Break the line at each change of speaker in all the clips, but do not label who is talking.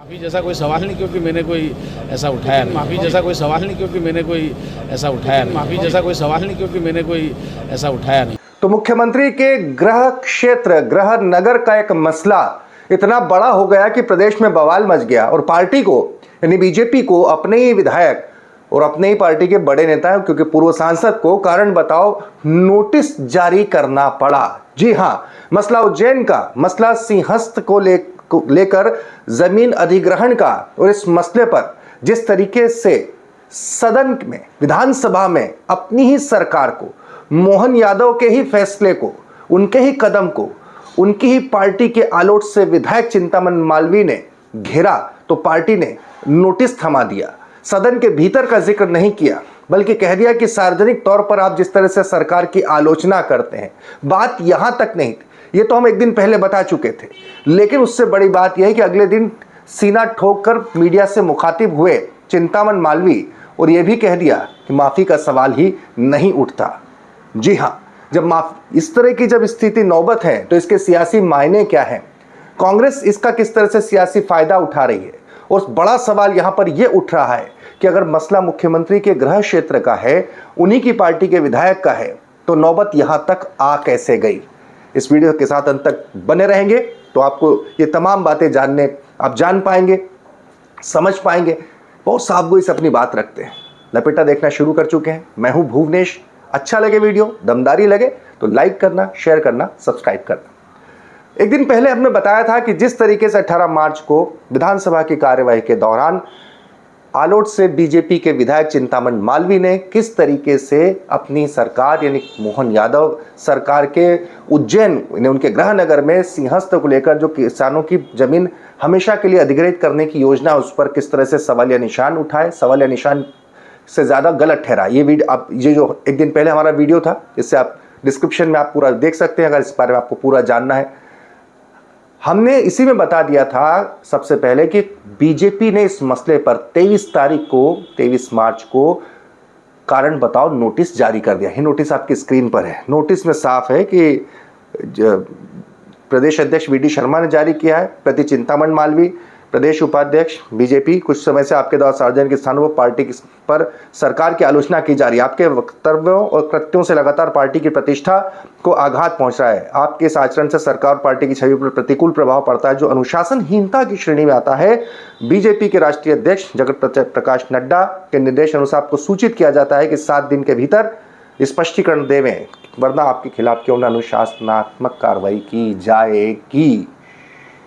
माफी जैसा कोई सवाल नहीं, क्योंकि मैंने कोई ऐसा उठाया नहीं। माफी जैसा कोई सवाल नहीं, क्योंकि मैंने कोई ऐसा उठाया नहीं। माफी जैसा कोई सवाल नहीं, क्योंकि मैंने कोई ऐसा उठाया नहीं।
तो मुख्यमंत्री के गृह क्षेत्र गृह नगर का एक मसला इतना बड़ा हो गया कि प्रदेश में बवाल मच गया और पार्टी को यानी बीजेपी को अपने ही विधायक और अपने ही पार्टी के बड़े नेता क्योंकि पूर्व सांसद को कारण बताओ नोटिस जारी करना पड़ा। जी हां, मसला उज्जैन का, मसला सिंहस्थ को लेकर जमीन अधिग्रहण का। और इस मसले पर जिस तरीके से सदन में विधानसभा में अपनी ही सरकार को, मोहन यादव के ही फैसले को, उनके ही कदम को, उनकी ही पार्टी के आलोट से विधायक चिंतामन मालवीय ने घेरा तो पार्टी ने नोटिस थमा दिया। सदन के भीतर का जिक्र नहीं किया बल्कि कह दिया कि सार्वजनिक तौर पर आप जिस तरह से सरकार की आलोचना करते हैं, बात यहां तक नहीं थी। ये तो हम एक दिन पहले बता चुके थे, लेकिन उससे बड़ी बात यह है कि अगले दिन सीना ठोक कर मीडिया से मुखातिब हुए चिंतामन मालवीय और यह भी कह दिया कि माफी का सवाल ही नहीं उठता। जी हां, जब इस तरह की जब स्थिति नौबत है तो इसके सियासी मायने क्या हैं, कांग्रेस इसका किस तरह से सियासी फायदा उठा रही है। और बड़ा सवाल यहां पर यह उठ रहा है कि अगर मसला मुख्यमंत्री के गृह क्षेत्र का है, उन्हीं की पार्टी के विधायक का है, तो नौबत यहां तक आ कैसे गई। इस वीडियो के साथ अंत तक बने रहेंगे तो आपको ये तमाम बातें जानने आप जान पाएंगे, समझ पाएंगे। बहुत साफगोई से अपनी बात रखते हैं। लपेटा देखना शुरू कर चुके हैं। मैं हूं भुवनेश। अच्छा लगे वीडियो, दमदारी लगे तो लाइक करना, शेयर करना, सब्सक्राइब करना। एक दिन पहले हमने बताया था कि जिस तरीके से 18 मार्च को विधानसभा की कार्यवाही के दौरान आलोट से बीजेपी के विधायक चिंतामन मालवीय ने किस तरीके से अपनी सरकार यानी मोहन यादव सरकार के उज्जैन उनके गृह नगर में सिंहस्थ को लेकर जो किसानों की जमीन हमेशा के लिए अधिग्रहित करने की योजना, उस पर किस तरह से सवालिया निशान उठाए, सवालिया निशान से ज़्यादा गलत ठहरा। ये वीडियो आप ये जो एक दिन पहले हमारा वीडियो था, इससे आप डिस्क्रिप्शन में आप पूरा देख सकते हैं अगर इस बारे में आपको पूरा जानना है। हमने इसी में बता दिया था सबसे पहले कि बीजेपी ने इस मसले पर 23 मार्च को कारण बताओ नोटिस जारी कर दिया। ये नोटिस आपकी स्क्रीन पर है। नोटिस में साफ है कि प्रदेश अध्यक्ष वी डी शर्मा ने जारी किया है प्रति चिंतामन मालवीय, प्रदेश उपाध्यक्ष बीजेपी। कुछ समय से आपके द्वारा सार्वजनिक स्थानों पर पार्टी पर सरकार की आलोचना की जा रही है। आपके वक्तव्यों और कृत्यों से लगातार पार्टी की प्रतिष्ठा को आघात पहुंच रहा है। आपके इस आचरण से सरकार और पार्टी की छवि पर प्रतिकूल प्रभाव पड़ता है, जो अनुशासनहीनता की श्रेणी में आता है। बीजेपी के राष्ट्रीय अध्यक्ष जगत प्रकाश नड्डा के निर्देश अनुसार आपको सूचित किया जाता है कि 7 दिन के भीतर स्पष्टीकरण देवें, वरना आपके खिलाफ क्यों न अनुशासनात्मक कार्रवाई की जाएगी।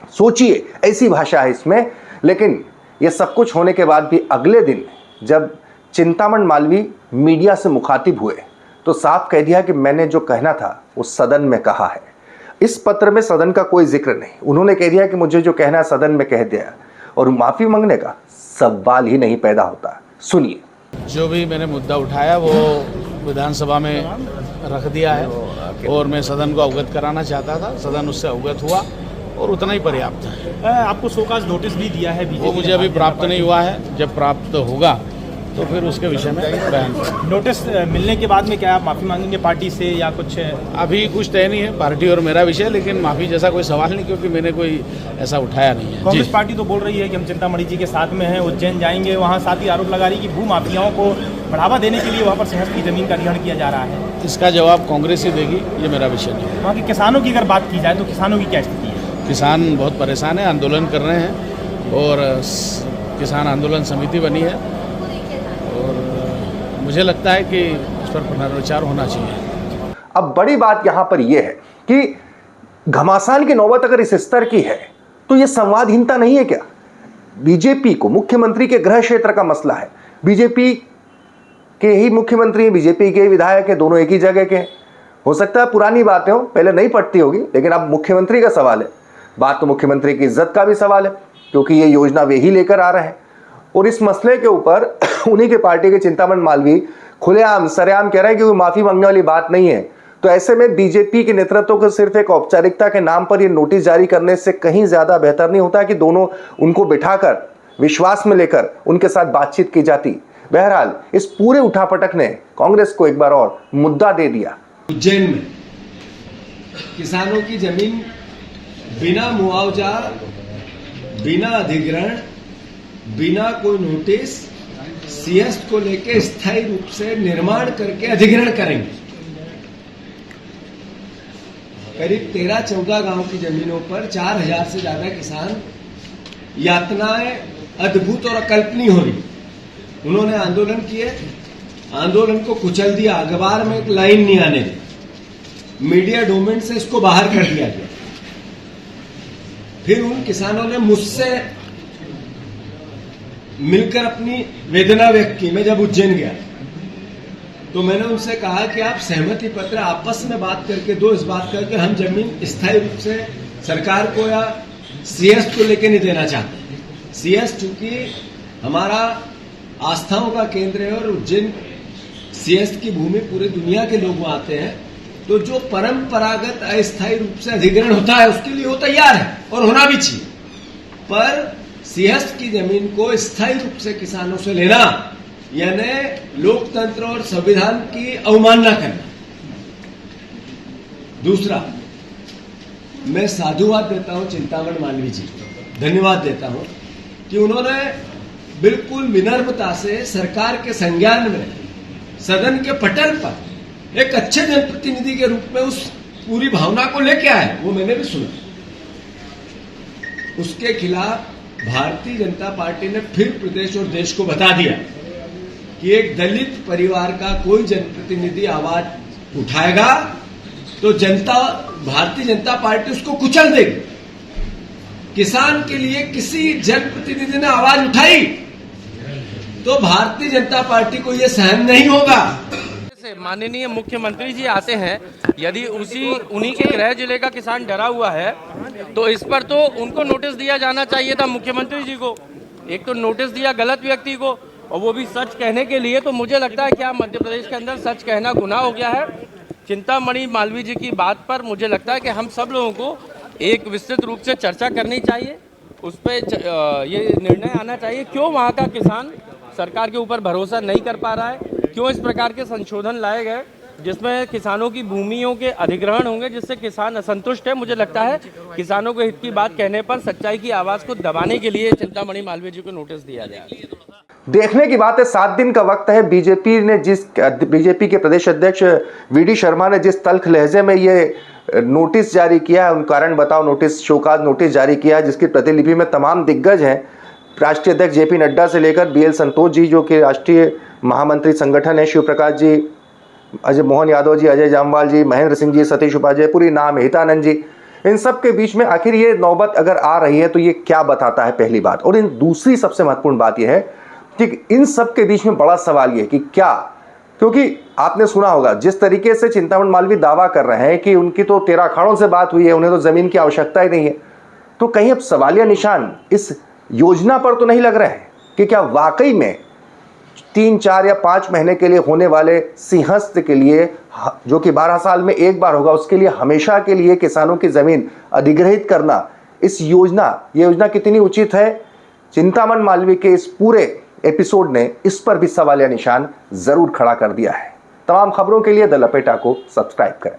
सोचिए, ऐसी भाषा है इसमें। लेकिन यह सब कुछ होने के बाद भी अगले दिन जब चिंतामन मालवीय मीडिया से मुखातिब हुए तो साफ कह दिया कि मैंने जो कहना था वो सदन में कहा है। इस पत्र में सदन का कोई जिक्र नहीं। उन्होंने कह दिया कि मुझे जो कहना है सदन में कह दिया और माफी मांगने का सवाल ही नहीं पैदा होता। सुनिए।
जो भी मैंने मुद्दा उठाया वो विधानसभा में रख दिया है और मैं सदन को अवगत कराना चाहता था। सदन उससे अवगत हुआ और उतना ही पर्याप्त है।
आपको शोकाज नोटिस भी दिया है बीजेपी?
वो मुझे अभी प्राप्त नहीं हुआ है। जब प्राप्त होगा तो फिर उसके विषय में बयान।
नोटिस मिलने के बाद में क्या आप माफ़ी मांगेंगे पार्टी से या कुछ?
अभी कुछ तय नहीं है पार्टी और मेरा विषय, लेकिन माफ़ी जैसा कोई सवाल नहीं, क्योंकि मैंने कोई ऐसा उठाया नहीं है।
कांग्रेस पार्टी तो बोल रही है कि हम चिंतामणि जी के साथ में हैं, उज्जैन जाएंगे, वहाँ साथ ही आरोप लगा रही है कि भू माफियाओं को बढ़ावा देने के लिए वहाँ पर सिंहस्थ की जमीन का अधिग्रहण किया जा रहा है।
इसका जवाब कांग्रेस ही देगी, ये मेरा विषय नहीं है।
वहाँ के किसानों की अगर बात की जाए तो किसानों की क्या स्थिति है?
किसान बहुत परेशान है, आंदोलन कर रहे हैं और किसान आंदोलन समिति बनी है और मुझे लगता है कि इस पर पुनर्विचार होना चाहिए।
अब बड़ी बात यहां पर यह है कि घमासान की नौबत अगर इस स्तर की है तो यह संवादहीनता नहीं है क्या? बीजेपी को मुख्यमंत्री के गृह क्षेत्र का मसला है, बीजेपी के ही मुख्यमंत्री, बीजेपी के विधायक है, दोनों एक ही जगह के हैं। हो सकता है पुरानी बातें हो, पहले नहीं पड़ती होगी, लेकिन अब मुख्यमंत्री का सवाल है। बात तो मुख्यमंत्री की इज्जत का भी सवाल है, क्योंकि ये योजना वे ही लेकर आ रहे हैं। और इस मसले के ऊपर उन्हीं के पार्टी के चिंतामन मालवीय खुलेआम सरेआम कह रहे हैं कि कोई माफी मांगने वाली बात नहीं है। तो ऐसे में बीजेपी के नेतृत्व को सिर्फ एक औपचारिकता के नाम पर यह नोटिस जारी करने से कहीं ज्यादा बेहतर नहीं होता कि दोनों उनको बिठाकर विश्वास में लेकर उनके साथ बातचीत की जाती। बहरहाल इस पूरे उठापटक ने कांग्रेस को एक बार और मुद्दा दे दिया।
उज्जैन में किसानों की जमीन बिना मुआवजा बिना अधिग्रहण, बिना कोई नोटिस सिंहस्थ को लेके स्थायी रूप से निर्माण करके अधिग्रहण करेंगे। करीब 13-14 गांव की जमीनों पर 4000 से ज्यादा किसान, यातनाएं अद्भुत और अकल्पनीय हो रही। उन्होंने आंदोलन किए, आंदोलन को कुचल दिया, अखबार में एक लाइन नहीं आने दी, मीडिया डोमेन से इसको बाहर कर दिया गया। फिर उन किसानों ने मुझसे मिलकर अपनी वेदना व्यक्त की। मैं जब उज्जैन गया तो मैंने उनसे कहा कि आप सहमति पत्र आपस में बात करके दो, इस बात करके हम जमीन स्थायी रूप से सरकार को या सिंहस्थ को लेकर नहीं देना चाहते। सिंहस्थ चूंकि हमारा आस्थाओं का केंद्र है और उज्जैन सिंहस्थ की भूमि पूरी दुनिया के लोग वहां आते हैं, तो जो परंपरागत अस्थायी रूप से अधिग्रहण होता है उसके लिए वो तैयार है और होना भी चाहिए। पर सिंहस्थ की जमीन को स्थायी रूप से किसानों से लेना यानी लोकतंत्र और संविधान की अवमानना करना। दूसरा, मैं साधुवाद देता हूं चिंतामणि मालवीय जी को, धन्यवाद देता हूं कि उन्होंने बिल्कुल विनम्रता से सरकार के संज्ञान में सदन के पटल पर एक अच्छे जनप्रतिनिधि के रूप में उस पूरी भावना को लेके आए, वो मैंने भी सुना। उसके खिलाफ भारतीय जनता पार्टी ने फिर प्रदेश और देश को बता दिया कि एक दलित परिवार का कोई जनप्रतिनिधि आवाज उठाएगा तो भारतीय जनता पार्टी उसको कुचल देगी। किसान के लिए किसी जनप्रतिनिधि ने आवाज उठाई तो भारतीय जनता पार्टी को यह सहन नहीं होगा।
माननीय मुख्यमंत्री जी आते हैं, यदि उन्हीं के गृह जिले का किसान डरा हुआ है तो इस पर तो उनको नोटिस दिया जाना चाहिए था, मुख्यमंत्री जी को। एक तो नोटिस दिया गलत व्यक्ति को और वो भी सच कहने के लिए। तो मुझे लगता है क्या मध्य प्रदेश के अंदर सच कहना गुनाह हो गया है। चिंतामणि मालवीय जी की बात पर मुझे लगता है कि हम सब लोगों को एक विस्तृत रूप से चर्चा करनी चाहिए, उस पर ये निर्णय आना चाहिए क्यों वहाँ का किसान सरकार के ऊपर भरोसा नहीं कर पा रहा है, क्यों इस प्रकार के संशोधन लाए गए जिसमें किसानों की भूमियों के अधिग्रहण होंगे जिससे किसान असंतुष्ट है। मुझे लगता है किसानों को हित की बात कहने पर सच्चाई की आवाज़ को दबाने के लिए चिंतामणि मालवीय जी को नोटिस दिया जाए।
देखने की बात है, 7 दिन का वक्त है। बीजेपी के प्रदेश अध्यक्ष वीडी शर्मा ने जिस तल्ख लहजे में ये नोटिस जारी किया, उन कारण बताओ नोटिस, शोकाज नोटिस जारी किया, जिसकी प्रतिलिपि में तमाम दिग्गज हैं, राष्ट्रीय अध्यक्ष जेपी नड्डा से लेकर बीएल संतोष जी जो कि राष्ट्रीय महामंत्री संगठन है, शिव प्रकाश जी, अजय मोहन यादव जी, अजय जामवाल जी, महेंद्र सिंह जी, सतीश उपाध्याय, पूरी नाम हितानंद जी, इन सब के बीच में आखिर ये नौबत अगर आ रही है तो ये क्या बताता है, पहली बात। और इन दूसरी सबसे महत्वपूर्ण बात यह है कि इन सब के बीच में बड़ा सवाल ये कि क्या, क्योंकि आपने सुना होगा जिस तरीके से चिंतामणि मालवीय दावा कर रहे हैं कि उनकी तो 13 अखाड़ों से बात हुई है, उन्हें तो जमीन की आवश्यकता ही नहीं है, तो कहीं अब सवालिया निशान इस योजना पर तो नहीं लग रहा है कि क्या वाकई में 3, 4 या 5 महीने के लिए होने वाले सिंहस्थ के लिए, जो कि 12 साल में एक बार होगा, उसके लिए हमेशा के लिए किसानों की जमीन अधिग्रहित करना, इस योजना कितनी उचित है। चिंतामणि मालवीय के इस पूरे एपिसोड ने इस पर भी सवालिया निशान जरूर खड़ा कर दिया है। तमाम खबरों के लिए द लपेटा को सब्सक्राइब करें।